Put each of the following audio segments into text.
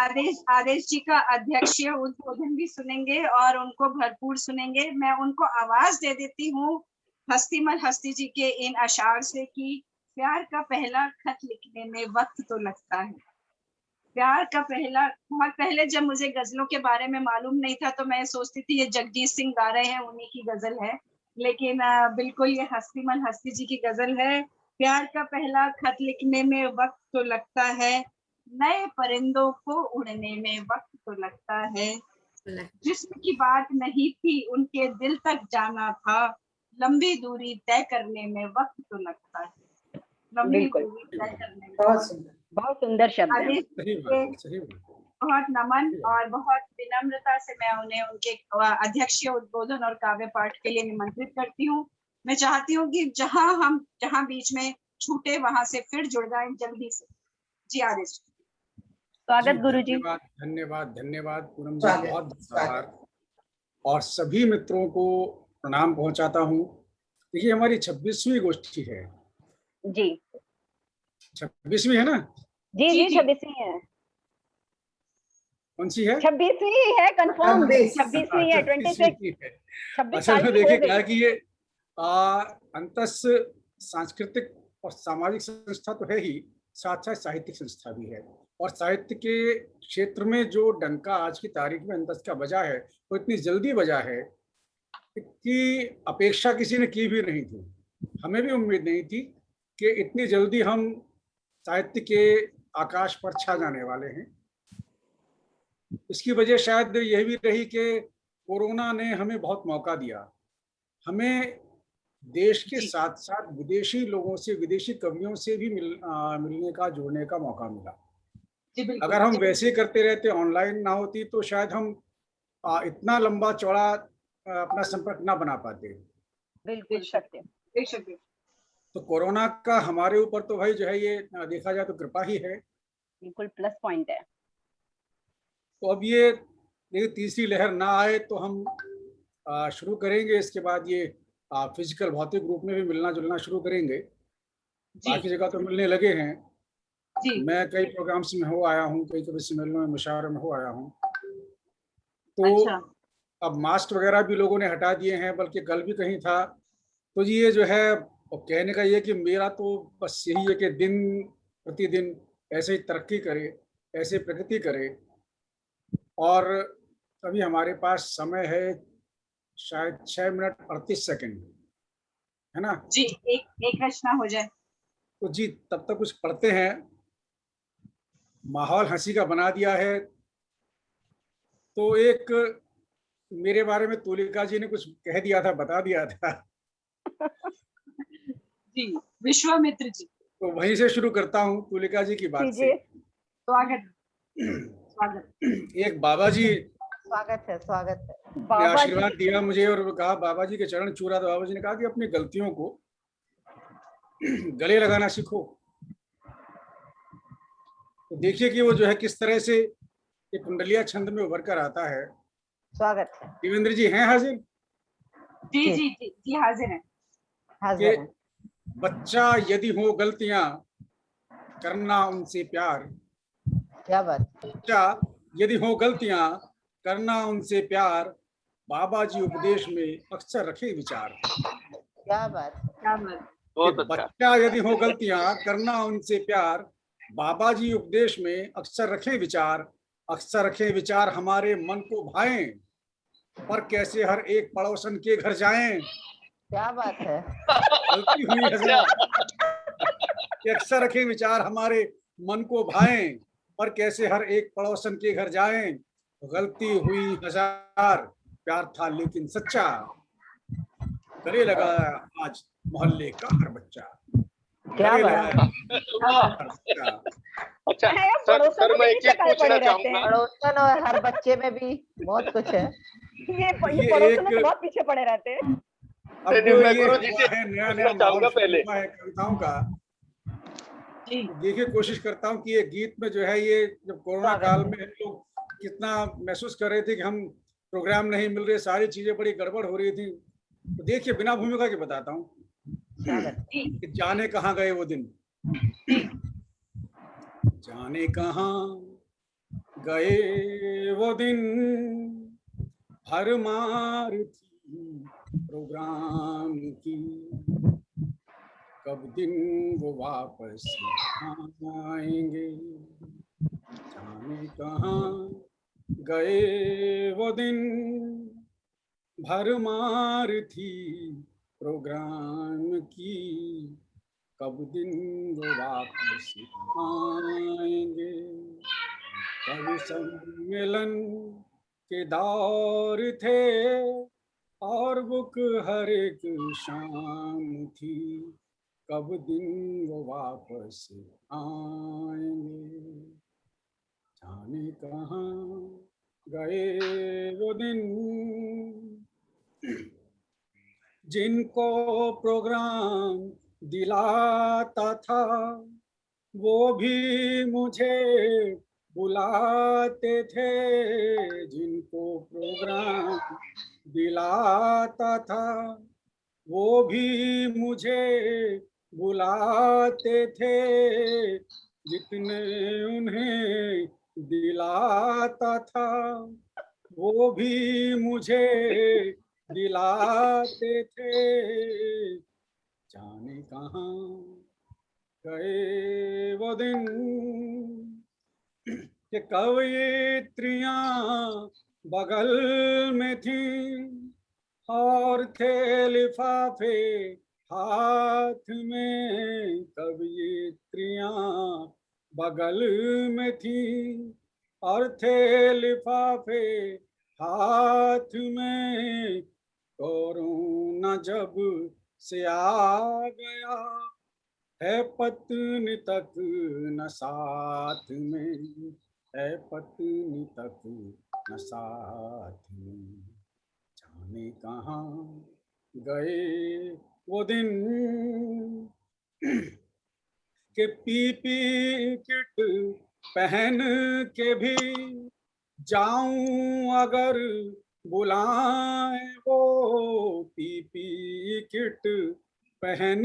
आदेश आदेश जी का अध्यक्षीय उद्बोधन भी सुनेंगे और उनको भरपूर सुनेंगे। मैं उनको आवाज दे देती हूँ हस्तीमल हस्ती जी के इन अशार से कि प्यार का पहला खत लिखने में वक्त तो लगता है। प्यार का पहला, बहुत पहले जब मुझे गजलों के बारे में मालूम नहीं था तो मैं सोचती थी ये जगजीत सिंह गा रहे हैं, उन्हीं की गजल है, लेकिन बिल्कुल ये हस्तीमल हस्ती जी की गजल है। प्यार का पहला खत लिखने में वक्त तो लगता है, नए परिंदों को उड़ने में वक्त तो लगता है, जिस्म की बात नहीं थी उनके दिल तक जाना था, लंबी दूरी तय करने में वक्त तो लगता है, लंबी दूरी तय करने में। बहुत सुंदर शब्द है। बहुत नमन और बहुत विनम्रता से मैं उन्हें उनके अध्यक्षीय उद्बोधन और काव्य पाठ के लिए निमंत्रित करती हूँ। मैं चाहती हूँ कि जहाँ बीच में छूटे वहां से फिर जुड़ जाए जल्दी से। जी आदेश। स्वागत गुरु जी। धन्यवाद धन्यवाद पूनम जी, बहुत आभार और सभी मित्रों को प्रणाम पहुंचाता हूँ। देखिए हमारी 26वीं गोष्ठी है जी, 26वीं है ना? जी जी 26वीं है। कौन सी है? 26वीं है, कंफर्म 26वीं है, 26। 26 साल की देखिए हो क्या गई। कि ये अंतस सांस्कृतिक और सामाजिक संस्था तो है ही, साथ साथ साहित्यिक संस्था भी है। और साहित्य के क्षेत्र में जो डंका आज की तारीख में अंतस का बजा है वो इतनी जल्दी बजा है कि अपेक्षा किसी ने की भी नहीं थी। हमें भी उम्मीद नहीं थी कि इतनी जल्दी हम साहित्य के आकाश पर छा जाने वाले हैं। इसकी वजह शायद यह भी रही कि कोरोना ने हमें बहुत मौका दिया। हमें देश के साथ साथ विदेशी लोगों से, विदेशी कवियों से भी मिलने का, जुड़ने का मौका मिला। अगर हम वैसे करते रहते, ऑनलाइन ना होती, तो शायद हम इतना लंबा चौड़ा अपना संपर्क ना बना पाते। बिल्कुल सत्य। तो कोरोना का हमारे ऊपर तो भाई जो है ये देखा जाए तो कृपा ही है, बिल्कुल प्लस पॉइंट है। तो अब ये तीसरी लहर ना आए तो हम शुरू करेंगे। इसके बाद ये फिजिकल भौतिक रूप में भी मिलना जुलना शुरू करेंगे। बाकी जगह तो मिलने लगे हैं। मैं कई प्रोग्राम्स में हो आया हूँ, कई कभी सम्मेलनों में, मुशावरे में हो आया हूँ। तो अब मास्क वगैरह भी लोगों ने हटा दिए हैं, बल्कि कल भी कहीं था। तो जी ये जो है, और कहने का ये कि मेरा तो बस यही है कि दिन प्रतिदिन ऐसे ही तरक्की करे, ऐसे प्रगति करे। और अभी हमारे पास समय है शायद 6 मिनट 38 सेकंड, है ना जी? एक रचना हो जाए तो जी तब तक कुछ पढ़ते हैं। माहौल हंसी का बना दिया है। तो एक मेरे बारे में तुलिका जी ने कुछ कह दिया था, बता दिया था। जी, विश्वामित्र जी। तो वहीं से शुरू करता हूँ, तुलिका जी की बात से। स्वागत। एक बाबा जी, स्वागत है ने आशीर्वाद दिया मुझे और कहा, बाबा जी के चरण छू रहा। तो बाबा जी ने कहा कि अपनी गलतियों को गले लगाना सीखो। तो देखिए कि वो जो है किस तरह से एक कुंडलिया छंद में उभर कर आता है। स्वागत है। देवेंद्र जी हैं हाजिर? जी जी जी जी हाजिर हैं। हाजिर हैं। बच्चा यदि हो गलतियां, करना उनसे प्यार। क्या बात। बच्चा यदि हो गलतियां, करना उनसे प्यार। बाबा जी उपदेश में अक्सर रखे विचार। क्या बात, क्या बात। बच्चा यदि हो गलतियां, करना उनसे प्यार। बाबा जी उपदेश में अक्सर रखें विचार। अक्सर रखें विचार हमारे मन को भाएं, पर कैसे हर एक पड़ोसन के घर जाएं। क्या बात है। गलती हुई हजार, अक्सर रखें विचार हमारे मन को भाएं, पर कैसे हर एक पड़ोसन के घर जाएं। गलती हुई हजार, प्यार था लेकिन सच्चा। गले लगा आज मोहल्ले का हर बच्चा। क्या बात। अच्छा सर मैं एक चीज पूछना चाहूंगा। पड़ोसन और हर बच्चे में भी बहुत कुछ है। ये पड़ोसन में बहुत पीछे पड़े रहते हैं। अब मैं गुरु जी से नया चाहूंगा पहले है कविताओं का। देखिए कोशिश करता हूँ कि ये गीत में जो है, ये जब कोरोना काल में लोग कितना महसूस कर रहे थे कि हम प्रोग्राम नहीं मिल रहे, सारी चीजें बड़ी गड़बड़ हो रही थी। तो देखिए बिना भूमिका के बताता हूँ कि जाने कहाँ गए वो दिन। जाने कहाँ गए वो दिन भरमार थी प्रोग्राम की, कब दिन वो वापस आएंगे, जाने कहाँ गए वो दिन भरमार थी प्रोग्राम की, कब दिन वो वापस आएंगे। कवि सम्मेलन के दौर थे और बुक हर एक शाम थी, कब दिन वो वापस आएंगे, जाने कहाँ गए वो दिन। जिनको प्रोग्राम दिलाता था वो भी मुझे बुलाते थे, जिनको प्रोग्राम दिलाता था वो भी मुझे बुलाते थे, जितने उन्हें दिलाता था वो भी मुझे दिलाते थे, जाने कहाँ गए वो दिन कि कवयित्रियां बगल में थी और थे लिफाफे हाथ में, कवयित्रियां बगल में थी और थे लिफाफे हाथ में, कोरोना जब से आ गया है पत्नी तक न साथ में, है पत्नी तक न साथ में, जाने कहाँ गए वो दिन के पीपी किट पहन के भी जाऊं अगर बुलाए वो, पीपी किट पहन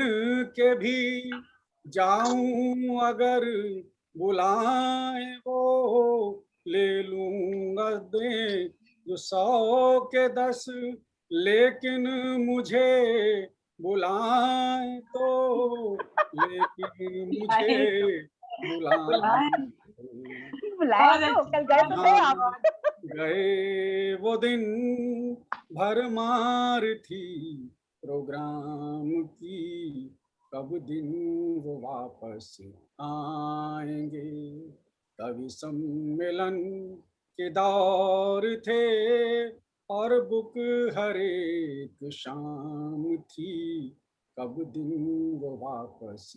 के भी जाऊं अगर बुलाए वो, ले लूंगा दे जो 100 के 10 लेकिन मुझे बुलाए तो, लेकिन मुझे बुलाए तो कल गए तो थे आप। गए वो दिन भरमार थी प्रोग्राम की, कब दिन वो वापस आएंगे। कवि सम्मेलन के दौर थे और बुक हर एक शाम थी, कब दिन वो वापस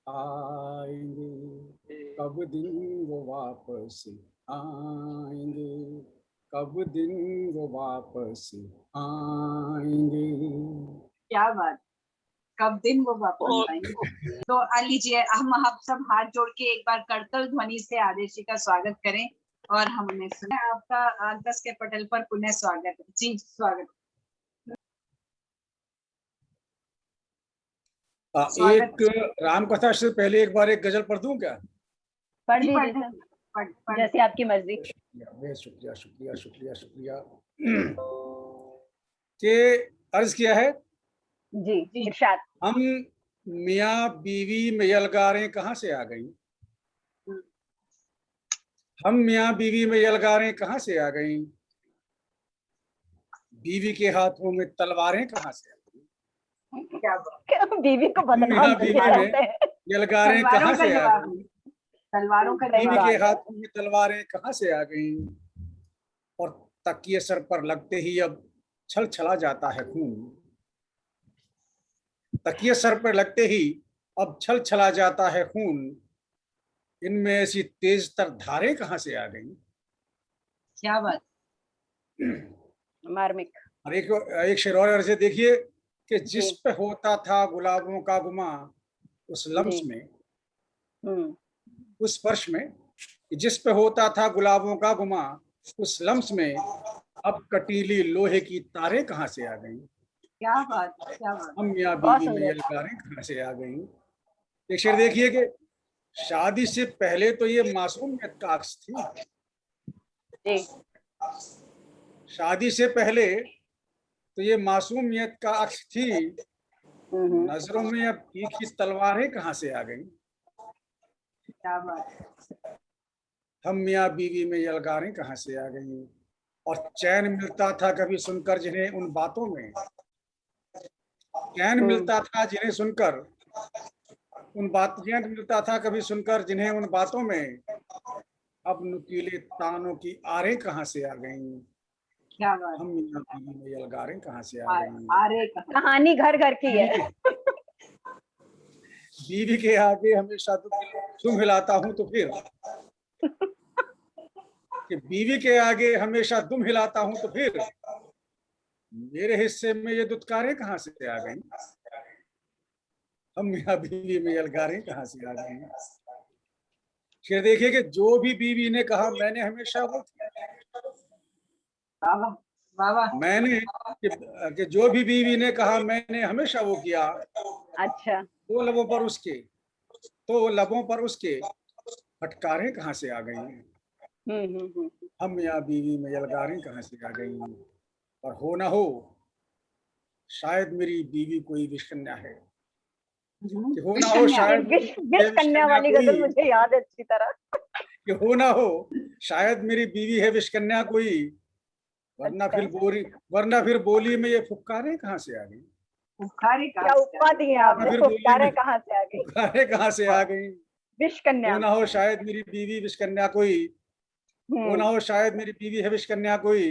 आएंगे, कब दिन वो वापस आएंगे, कब दिन वो वापस आएंगे। क्या बात, कब दिन वो वापस आएंगे। तो आ लीजिए, हम आप सब हाथ जोड़ के एक बार करतल ध्वनि से आदेशी का स्वागत करें और हम उन्हें सुने। आपका आंतस के पटल पर पुनः स्वागत है। जी स्वागत। एक राम कथा से पहले एक बार एक गजल पढ़ दूं क्या? पढ़ दीजिए, जैसे आपकी मर्जी। शुक्रिया शुक्रिया शुक्रिया शुक्रिया। के अर्ज किया है जी इरशाद। हम मियाँ बीवी में यलगारें कहाँ से आ गई, हम मियाँ बीवी में यलगारें कहाँ से आ गई, बीवी के हाथों में तलवारें कहाँ से आ गई, क्या बीवी को बदनाम बीवी में यलगारें कहाँ से आ गई, तलवारों का बीवी के हाथों में तलवारें कहाँ से आ गई, और तकिए सर पर लगते ही अब छल छला जाता है खून, तकिए सर पर लगते ही अब छल छला जाता है खून, इनमें ऐसी तेज तर धारें कहाँ से आ गई। क्या बात, मार्मिक। और एक शेर और अर्ज देखिए कि जिस पे होता था गुलाबों का गुमा उस लम्स में, उस स्पर्श में, जिस पे होता था गुलाबों का गुमा उस लम्स में, अब कटीली लोहे की तारें कहाँ से आ गई। क्या बात, क्या बात। हम मियाँ बीवी में यलगारें कहाँ से आ गई। एक शेर देखिए कि शादी से पहले तो ये मासूमियत का अक्स थी, जी। शादी से पहले तो ये मासूमियत का अक्स थी, नजरों में अब तीखी तलवारें कहाँ से आ गई। क्या बात है। हम मियाँ बीवी में यलगारें कहाँ से आ गई। और चैन मिलता था कभी सुनकर जिन्हें उन बातों में, चैन मिलता था जिन्हें सुनकर उन बात, चैन मिलता था कभी सुनकर जिन्हें उन बातों में, अब नुकीले तानों की आरें कहाँ से आ गई। क्या बात। हम मियाँ बीवी में यलगारें कहाँ से आ गई। आरे कहानी घर घर की है। बीवी के आगे हमेशा दुम हिलाता हूँ तो फिर, कि बीवी के आगे हमेशा दुम हिलाता हूँ तो फिर मेरे हिस्से में ये दुत्कारें कहाँ से आ गई। हम मियाँ बीवी में यलगारें कहाँ से आ गई। फिर देखिए कि जो भी बीवी ने कहा मैंने हमेशा वो किया। बाबा बाबा। मैंने कि जो भी बीवी ने कहा मैंने हमेशा वो किया। अच्छा। तो लबों पर उसके, तो लबों पर उसके फटकारें कहाँ से आ गई। हम मियाँ बीवी में यलगारें कहाँ से आ गई। और हो ना हो शायद मेरी बीवी कोई विषकन्या है, कि हो ना हो शायद विष कन्या वाली गजल मुझे याद है अच्छी तरह। कि हो ना हो शायद मेरी बीवी है विषकन्या कोई, वरना अच्छा। वरना फिर बोली में ये फुफकारें कहाँ से आ गई। फुफकारें क्या उपाधि है आपने, फुफकारें कहाँ से आ गई। फुफकारें कहाँ से आ गई। विष कन्या। हो ना हो शायद मेरी बीवी विषकन्या कोई, हो ना हो शायद मेरी बीवी है विषकन्या कोई,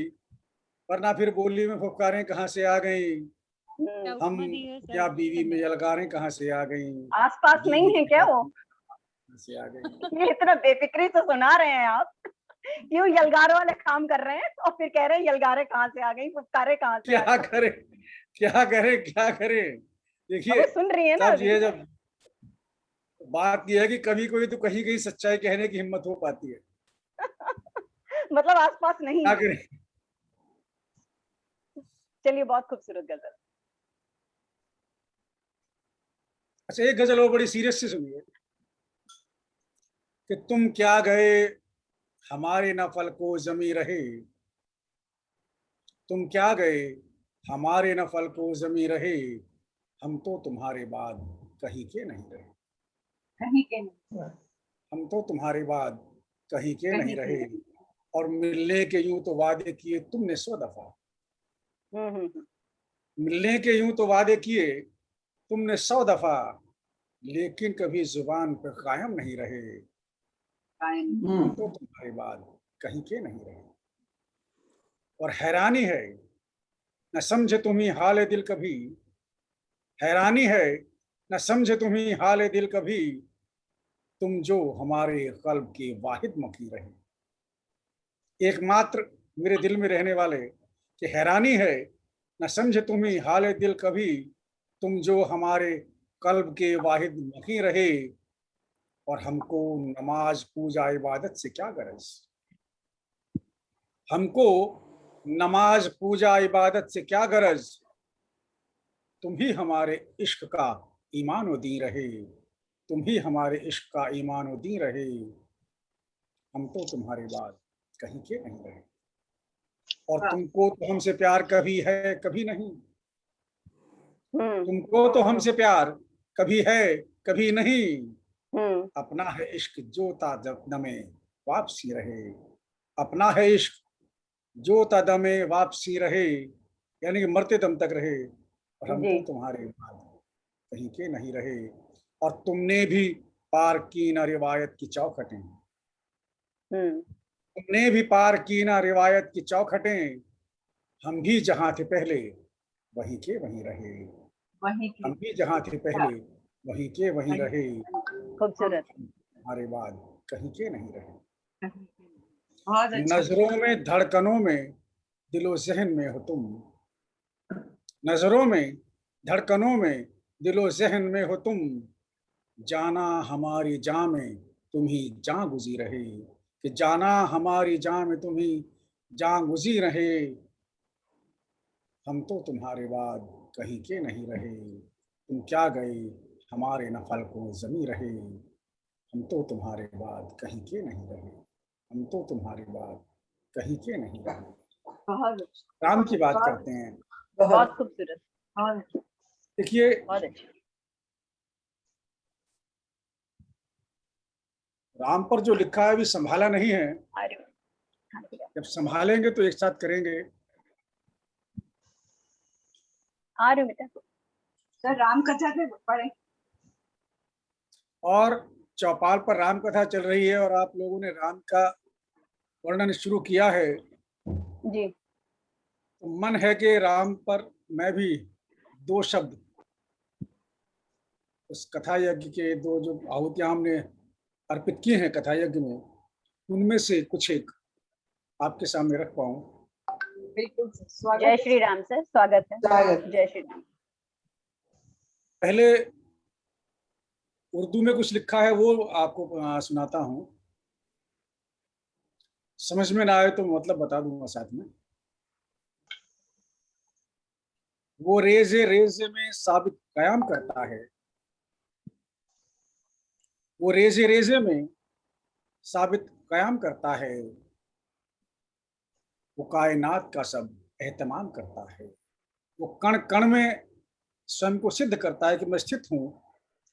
वरना फिर बोली में फुफकारें कहाँ से आ गई। हम क्या बीवी में यलगारें कहाँ से आ गई। आसपास नहीं है क्या वो से आ गई। ये इतना बेफिक्री से सुना रहे हैं आप, क्यों यलगार वाले काम कर रहे हैं और फिर कह रहे हैं यलगारें कहाँ से आ गई, फुफकारें कहाँ से आ क्या गई। करें क्या करें क्या करें। देखिए सुन रही है ना तब ये जब बात यह है कि कभी कोई तो कहीं कहीं सच्चाई कहने की हिम्मत हो पाती है। मतलब आसपास नहीं क्या है। करें। चलिए बहुत खूबसूरत गजल। अच्छा एक गजल और बड़ी सीरियस से सुनिए कि तुम क्या गए हमारे न फल को जमी रहे, तुम क्या गए हमारे न फल को जमी रहे, हम तो तुम्हारे बाद कहीं के नहीं रहे। कहीं के नहीं। हम तो तुम्हारे बाद कहीं के नहीं कहीं के रहे। और मिलने के यूं तो वादे किए तुमने 100 दफा, मिलने के यूं तो वादे किए तुमने 100 दफा, लेकिन कभी जुबान पर कायम नहीं रहे। हम तो तुम्हारे बाद कहीं के नहीं रहे। और हैरानी है न समझे तुम्ही हाल दिल कभी, हैरानी है न समझे तुम्ही हाल दिल कभी, तुम जो हमारे कल्ब के वाहिद मुखी रहे। एकमात्र मेरे दिल में रहने वाले, कि हैरानी है न समझे तुम्ही हाल दिल कभी, तुम जो हमारे कल्ब के वाहिद मुखी रहे। और हमको नमाज पूजा इबादत से क्या गरज, हमको नमाज पूजा इबादत से क्या गरज, तुम ही हमारे इश्क का ईमान व दी रहे, तुम ही हमारे इश्क का ईमान व दी रहे। हम तो तुम्हारे बाद कहीं के नहीं रहे। और तुमको तो हमसे प्यार कभी है कभी नहीं, तुमको तो हमसे प्यार कभी है कभी नहीं, अपना है इश्क जो ता दमे वापसी रहे, अपना है इश्क जो ता दमे वापसी रहे, यानी कि मरते दम तक रहे। और हम तो तुम्हारे बाद कहीं के नहीं रहे। और तुमने भी पार की ना रिवायत की चौखटें, तुमने भी पार की ना रिवायत की चौखटें, हम भी जहां थे पहले वहीं के वहीं रहे, हम भी जहां थे पहले वहीं के वहीं रहे। खूबसूरत। हमारे बाद कहीं के नहीं रहे। बहुत अच्छा। नजरों में धड़कनों में दिलो जहन में हो तुम, नजरों में धड़कनों में दिलो जहन में हो तुम, जाना हमारी जान में तुम ही जान गुजी रहे, कि जाना हमारी जान में तुम ही जान गुजी रहे। हम तो तुम्हारे बाद कहीं के नहीं रहे, तुम क्या गए हमारे नफल को जमी रहे। हम तो तुम्हारे बाद कहीं के नहीं रहे, हम तो तुम्हारे बाद कहीं के नहीं। बहुत अच्छा, राम की बात करते हैं। बहुत खूबसूरत, बहुत अच्छा, देखिए, बहुत अच्छा। राम पर जो लिखा है अभी संभाला नहीं है, अरे वाह, हाँ जी, जब संभालेंगे तो एक साथ करेंगे। आ रहे हो बेटा। सर राम कथा पे पढ़े। और चौपाल पर राम कथा चल रही है और आप लोगों ने राम का वर्णन शुरू किया है, जी, तो मन है कि राम पर मैं भी दो शब्द उस कथा यज्ञ के, दो जो आहुतियां हमने अर्पित की हैं कथा यज्ञ में, उनमें से कुछ एक आपके सामने रख पाऊं। बिल्कुल सर, स्वागत जय है। श्री राम सर, स्वागत है। जय श्री राम। पहले उर्दू में कुछ लिखा है, वो आपको सुनाता हूं, समझ में ना आए तो मतलब बता दूंगा साथ में। वो रेजे रेजे में साबित कयाम करता है, वो रेजे रेजे में साबित कयाम करता है, वो कायनात का सब एहतमाम करता है, वो कण कण में स्वयं को सिद्ध करता है कि मैं स्थित हूँ,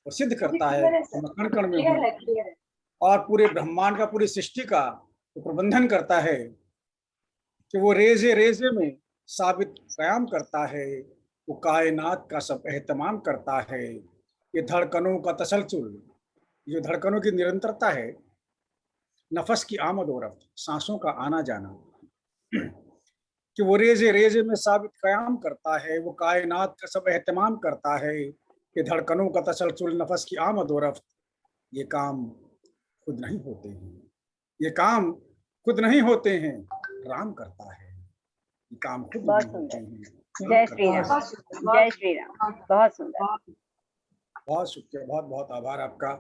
और सिद्ध करता है कि मैं कण कण में क्लियर हूँ, है, क्लियर है। और पूरे ब्रह्मांड का, पूरी सृष्टि का वो प्रबंधन करता है कि वो रेजे रेजे में साबित कयाम करता है, वो कायनात का सब एहतमाम करता है। ये धड़कनों का तसलसल, जो धड़कनों की निरंतरता है, नफस की आमद और रफ्त, सांसों का आना जाना, कि वो रेजे रेजे में साबित कयाम करता है, वो कायनात का सब एहतमाम करता है। कि धड़कनों का तसलसल, नफस की आमद और रफ्त, ये काम खुद नहीं होते हैं, ये काम खुद नहीं होते हैं, राम करता है। ये काम खुद बहुत नहीं होते सुंदर। हैं, जय श्री राम, बहुत सुंदर, जय श्री राम, बहुत सुंदर। बहुत शुक्रिया, बहुत बहुत आभार आपका।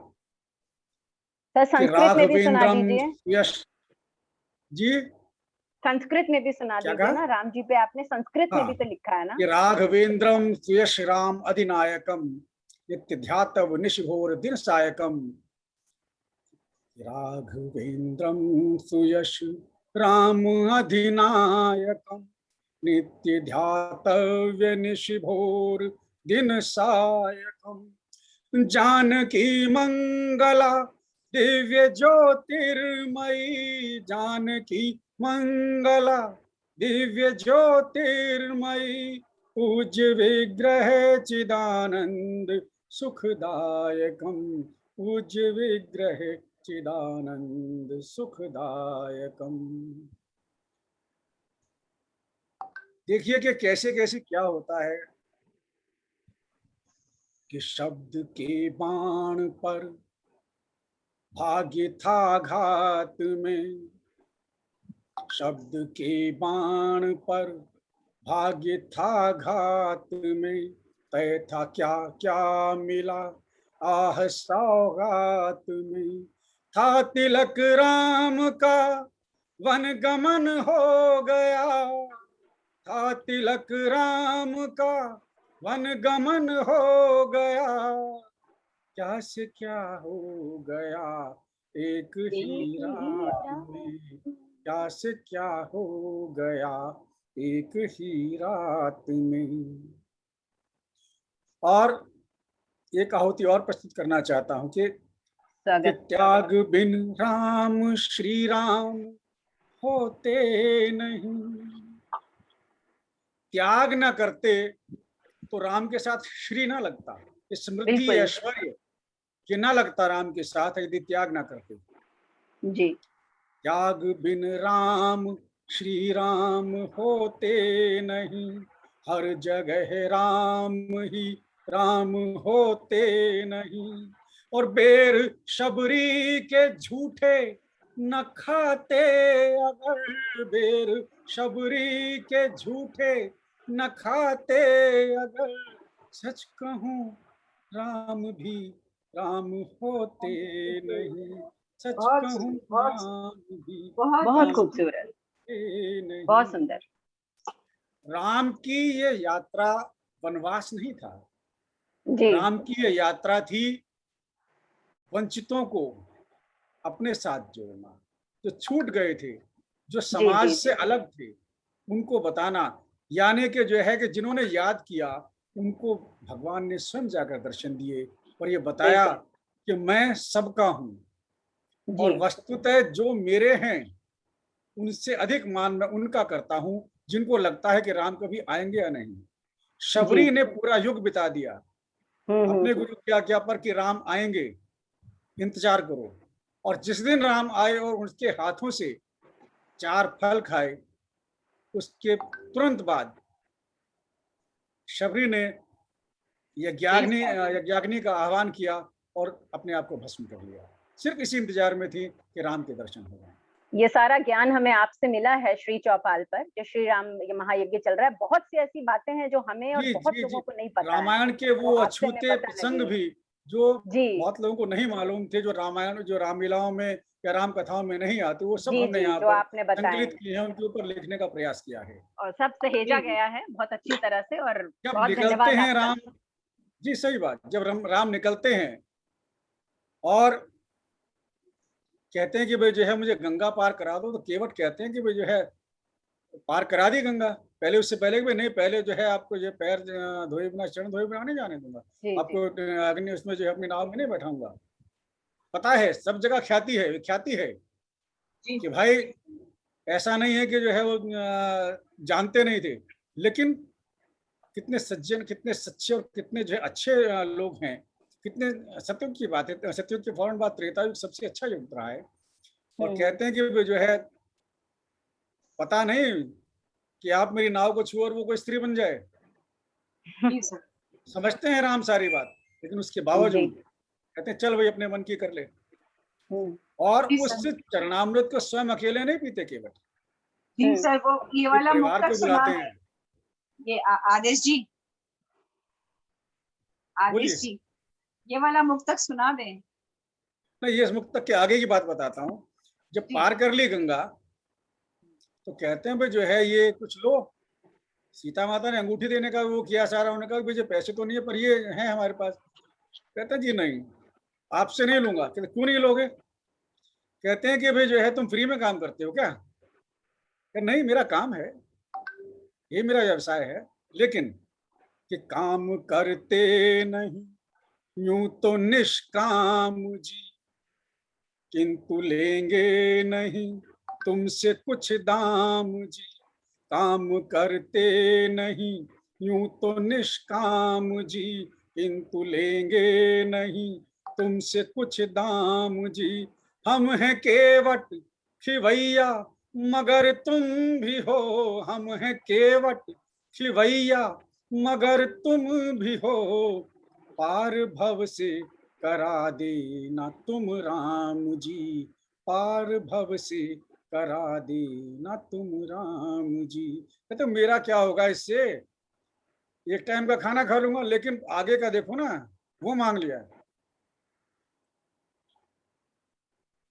सर संस्कृत में भी सुना राघवेंद्रम दीजिए, यश जी, संस्कृत में भी सुना क्या दीजिए कहा? ना, राम जी पे आपने संस्कृत में हाँ, भी तो लिखा है ना। कि राघवेंद्रम सुयश राम अधिनायकम, नित्य ध्यातव निशिभोर दिन सायकम। राघवेंद्रम सुयश राम अधिनायकम, नित्य ध्यातव्य निशिभोर दिन सायकम। जानकी मंगला दिव्य ज्योतिर्मयी, जानकी मंगला दिव्य ज्योतिर्मयी, पूज्य विग्रह चिदानंद सुखदायकम, पूज्य विग्रह चिदानंद सुखदायकम। देखिए कि कैसे कैसे क्या होता है कि शब्द के बाण पर भाग्य था घात में, शब्द के बाण पर भाग्य था घात में, तय था क्या क्या मिला आह सौगात में। था तिलक राम का वन गमन हो गया, था तिलक राम का वन गमन हो गया, क्या से क्या हो गया एक ही रात में, क्या से क्या हो गया एक ही रात में। और एक आहुति और प्रस्तुत करना चाहता हूं कि स्वागत। त्याग बिन राम श्री राम होते नहीं, त्याग न करते तो राम के साथ श्री ना लगता, ये समृद्धि बिल्कुल ऐश्वर्य कि ना लगता राम के साथ यदि त्याग ना करते। जी, त्याग बिन राम श्री राम होते नहीं, हर जगह राम ही राम होते नहीं। और बेर शबरी के झूठे न खाते अगर, बेर शबरी के झूठे न खाते अगर, सच कहूं राम भी राम होते नहीं, सच बहुत कहूं सुंदर, बहुत राम भी बहुत राम खूबसूरत, होते नहीं। बहुत सुंदर। राम की ये यात्रा वनवास नहीं था, जी, राम की ये यात्रा थी वंचितों को अपने साथ जोड़ना, जो छूट गए थे जो जी समाज जी से अलग थे उनको बताना, यानी कि जो है कि जिन्होंने याद किया उनको भगवान ने स्वयं जाकर दर्शन दिए और ये बताया बिल्कुल कि मैं सबका हूँ जी और वस्तुतः जो मेरे हैं उनसे अधिक मान मैं उनका करता हूँ जिनको लगता है कि राम कभी आएंगे या नहीं। जी शबरी ने पूरा युग बिता दिया अपने हम्म। गुरु की आज्ञा पर कि राम आएंगे, इंतजार करो। और जिस दिन राम आए और उसके हाथों से 4 फल खाए, उसके तुरंत बाद शबरी ने यज्ञाग्नि का आह्वान किया और अपने आप को भस्म कर लिया। सिर्फ इसी इंतजार में थी कि राम के दर्शन हो गए। ये सारा ज्ञान हमें आपसे मिला है श्री चौपाल पर, जो श्री राम ये महायज्ञ चल रहा है। बहुत सी ऐसी बातें हैं जो हमें और जी बहुत जी जी, लोगों को नहीं पता है, रामायण के तो वो आपसे हमें अछूते पता प्रसंग लगे। भी जो जी बहुत लोगों को नहीं मालूम थे, जो रामायण जो रामलीलाओं में या राम कथाओं में नहीं आते, वो सब जी हमने जी, यहाँ जो पर आपने बताए संकलित हैं किए हैं, उनके ऊपर लिखने का प्रयास किया है। और सब सहेजा जी जी गया है बहुत अच्छी तरह से, और जब बहुत निकलते धन्यवाद हैं आपका। राम, जी सही बात, जब राम निकलते हैं और कहते हैं कि भाई जो है मुझे गंगा पार करा दो, तो केवट कहते हैं कि भाई जो है पार करा दी गंगा। पहले उससे पहले कि भाई नहीं, पहले जो है आपको जो पैर धोए बिना, चरण धोए बिना नहीं जाने दूंगा, जी जी आपको अग्नि उसमें जो है अपनी नाव में नहीं बैठाऊंगा। पता है सब जगह ख्याति है, विख्याति है जी कि भाई ऐसा नहीं है कि जो है वो जानते नहीं थे, लेकिन कितने सज्जन, कितने सच्चे और कितने जो है अच्छे लोग हैं। कितने सतयुग की बात है, सतयुग के फौरन बाद त्रेता युग सबसे अच्छा युग रहा है। और हम्म। कहते हैं कि जो है पता नहीं कि आप मेरी नाव को छुओ और वो कोई स्त्री बन जाए। जी सर। समझते हैं राम सारी बात, लेकिन उसके जी बावजूद कहते हैं चल भाई अपने मन की कर ले। हम्म और जी उस सर। चरणामृत को स्वयं अकेले नहीं पीते केवल, जी सर, वो ये अपने वाला परिवार मुक्तक को सुना बुलाते दे। हैं। ये आदेश जी, आदेश बोलिए। जी, ये वाला मुक्तक सुना दें। मैं ये मुक्तक के आगे की बात बताता हूँ। जब जी पार कर ली गंगा तो कहते हैं भाई जो है ये कुछ लो। सीता माता ने अंगूठी देने का वो किया सारा, उन्होंने कहा भाई पैसे तो नहीं है पर ये है हमारे पास। कहते हैं जी नहीं, आपसे नहीं लूंगा। कहते क्यों नहीं लोगे? कहते हैं कि भाई जो है तुम फ्री में काम करते हो क्या? नहीं मेरा काम है, ये मेरा व्यवसाय है, लेकिन कि काम करते नहीं यूं तो निष्काम जी, किंतु लेंगे नहीं तुमसे कुछ दाम जी। काम करते नहीं यूं तो निष्काम जी, किंतु लेंगे नहीं तुमसे कुछ दाम जी। हम हैं केवट खिवैया मगर तुम भी हो, हम हैं केवट खिवैया मगर तुम भी हो, पार भव से करा देना तुम राम जी, पार भव से करा देना तुम राम जी। तो मेरा क्या होगा इससे, एक टाइम का खाना खा लूंगा, लेकिन आगे का देखो ना, वो मांग लिया।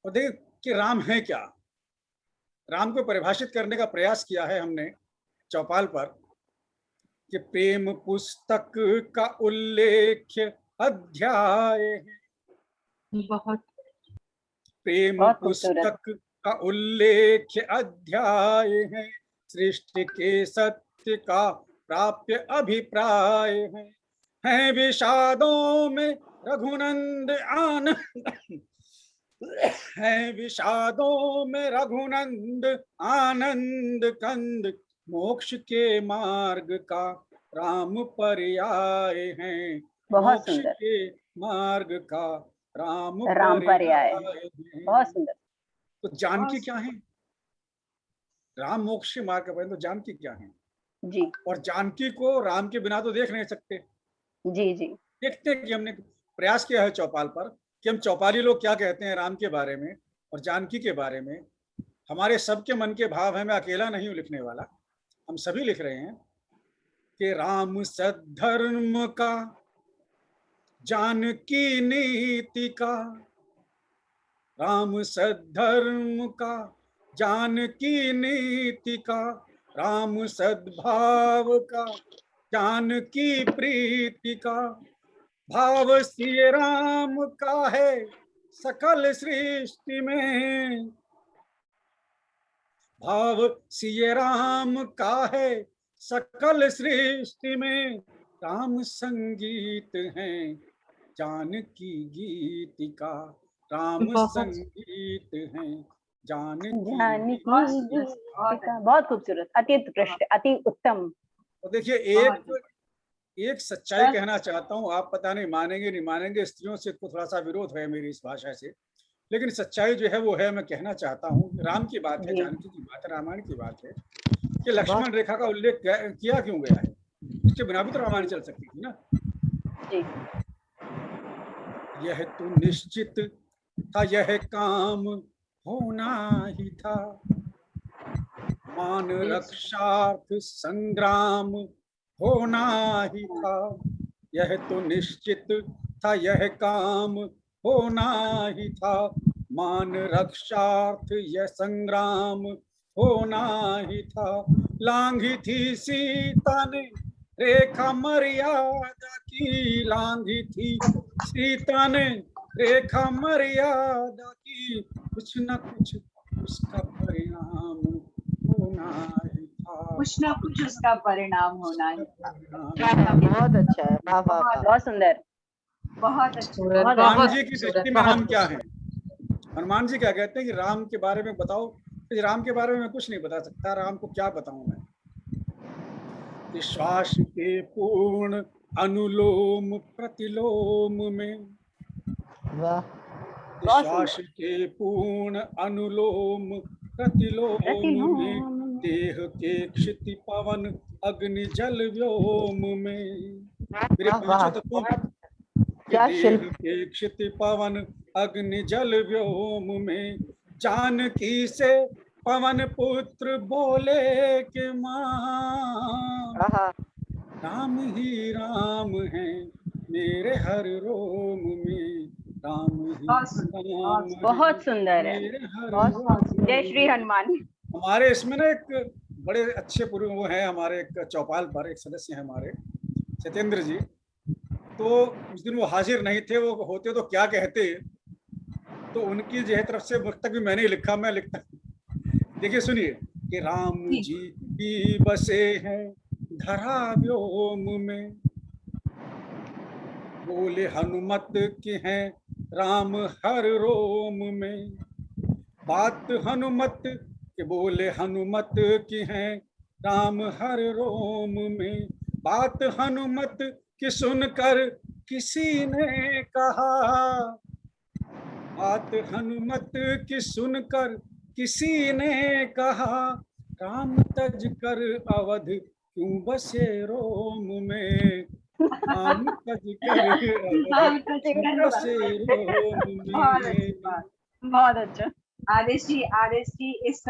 और देख कि राम है क्या, राम को परिभाषित करने का प्रयास किया है हमने चौपाल पर कि प्रेम पुस्तक का उल्लेख्य अध्याय है, बहुत प्रेम बहुत खूबसूरत। पुस्तक का उल्लेख्य अध्याय है, सृष्टि के सत्य का प्राप्य अभिप्राय है विषादों में रघुनंद आनंद, है विषादों में रघुनंद आनंद कंद, मोक्ष के मार्ग का राम पर्याय है, बहुत मोक्ष सुंदर। के मार्ग का राम राम पर्याय पर्याय है। बहुत सुंदर। तो जानकी बहुत क्या है? राम मोक्ष के मार्ग पर, तो जानकी क्या है? जी और जानकी को राम के बिना तो देख नहीं सकते। जी जी देखते हैं कि हमने प्रयास किया है चौपाल पर कि हम चौपाली लोग क्या कहते हैं राम के बारे में और जानकी के बारे में। हमारे सबके मन के भाव है, मैं अकेला नहीं हूं लिखने वाला, हम सभी लिख रहे हैं कि राम सद्धर्म का जानकी नीति का, राम सद्धर्म का जानकी नीति का, राम सद्भाव का जानकी प्रीति का, भाव श्री राम का है सकल सृष्टि में, भाव सिय राम का है सकल सृष्टि में, राम संगीत है जानकी गीतिका, राम संगीत है जानकी जानकी गीतिका। गीतिका, बहुत खूबसूरत, अति उत्कृष्ट, अति उत्तम। तो देखिए एक सच्चाई कहना चाहता हूँ, आप पता नहीं मानेंगे नहीं मानेंगे, स्त्रियों से थोड़ा सा विरोध है मेरी इस भाषा से, लेकिन सच्चाई जो है वो है, मैं कहना चाहता हूँ। राम की बात है, जानकी की बात है, रामायण की बात है कि लक्ष्मण रेखा का उल्लेख किया क्यों गया है, इसके बिना भी तो रामायण चल सकती थी ना। यह तो निश्चित था यह काम होना ही था, मान रक्षार्थ संग्राम होना ही था। यह तो निश्चित था यह काम होना ही था, मान रक्षार्थ यह संग्राम होना ही था। लांघी थी सीता ने रेखा मर्यादा की, लांघी थी सीता ने रेखा मर्यादा की, कुछ न कुछ उसका परिणाम होना ही था, कुछ ना कुछ उसका परिणाम होना ही था। बहुत अच्छा है, वाह वाह वाह, बहुत सुंदर, बहुत अच्छा। हनुमान जी की दृष्टि में राम क्या है? हनुमान जी क्या कहते हैं कि राम के बारे में बताओ, कि राम के बारे में मैं कुछ नहीं बता सकता, राम को क्या बताऊं मैं? कि श्वास के पूर्ण अनुलोम प्रतिलोम में, श्वास के पूर्ण अनुलोम प्रतिलोम में, देह के क्षिति पवन अग्नि जल व्योम में, मेरे पूछो तो तुम, देह के क्षिति पवन अग्नि जल व्योम में, जानकी से पवन पुत्र बोले के मां, राम ही राम है मेरे हर रोम में, राम ही राम बहुत सुंदर है। जय श्री हनुमान। हमारे इसमें ना एक बड़े अच्छे पूर्व वो है, हमारे एक चौपाल पर एक सदस्य है हमारे सत्येंद्र जी, तो उस दिन वो हाजिर नहीं थे, वो होते तो क्या कहते, तो उनकी जो है तरफ से मुक्तक भी मैंने लिखा, मैं लिखता। देखिए सुनिए कि राम जी भी बसे हैं धरा व्योम में, बोले हनुमत की हैं राम हर रोम में, बात हनुमत के बोले हनुमत की हैं राम हर रोम में, बात हनुमत की सुनकर किसी ने कहा, बात हनुमत की सुनकर किसी ने कहा, राम तज कर अवध क्यों बसे रोम में, राम तज कर अवध क्यों बसे रोम में। बहुत अच्छा। आदेश जी इस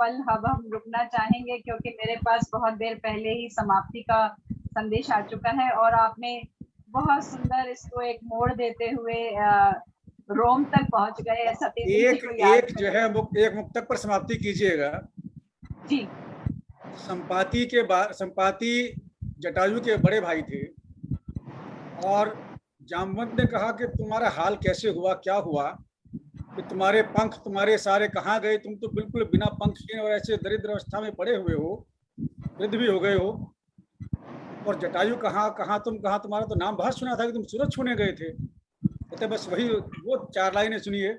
पल हम रुकना चाहेंगे, क्योंकि मेरे पास बहुत देर पहले ही समाप्ति का संदेश आ चुका है, और आपने बहुत सुंदर इसको एक मोड़ देते हुए रोम तक पहुंच गए। एक जो है एक मुक्तक पर समाप्ति कीजिएगा जी। संपाति जटायु के बड़े भाई थे, और जामवंत ने कहा कि तुम्हारा हाल कैसे हुआ, क्या हुआ, कि तुम्हारे पंख तुम्हारे सारे कहाँ गए, तुम तो बिल्कुल बिना पंख और ऐसे दरिद्र अवस्था में पड़े हुए हो, वृद्ध भी हो गए हो, और जटायु कहाँ तुम कहाँ, तुम्हारा तो नाम बहुत सुना था कि तुम सूरज छूने गए थे। तो बस वही वो 4 लाइनें सुनिए।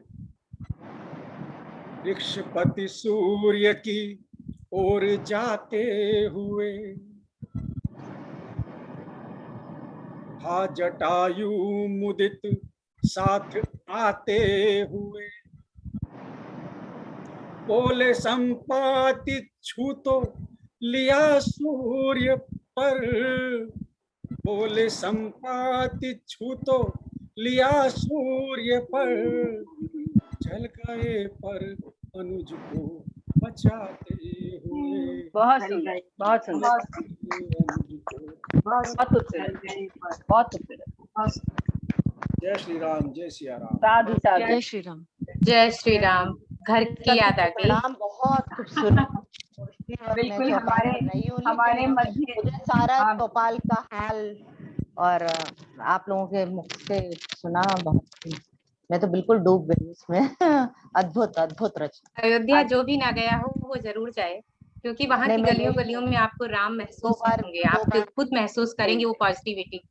वृक्षपति सूर्य की ओर जाते हुए, हा जटायु मुदित साथ आते हुए, बोले संपाति छू तो लिया सूर्य पर, बोले संपाति छू तो लिया सूर्य पर, जल गए पर अनुज को बचाते हुए। बहुत सुंदर, बहुत सुंदर, बहुत खूबसूरत, बहुत खूबसूरत। जय श्री राम, जय सिया राम। साधु साधु। जय श्री राम, जय श्री राम। घर की याद आ गई। नाम बहुत खूबसूरत। बिल्कुल हमारे मध्य मुझे सारा चौपाल का हाल और आप लोगों के मुख से सुना, बहुत मैं तो बिल्कुल डूब गई इसमें। अद्भुत अद्भुत रचना। अयोध्या जो भी ना गया हो वो जरूर जाए, क्योंकि वहां नहीं, की मैं गलियों गई गलियों हूँ। में आपको राम महसूस बार होंगे, 2 आप बार खुद महसूस करेंगे वो पॉजिटिविटी।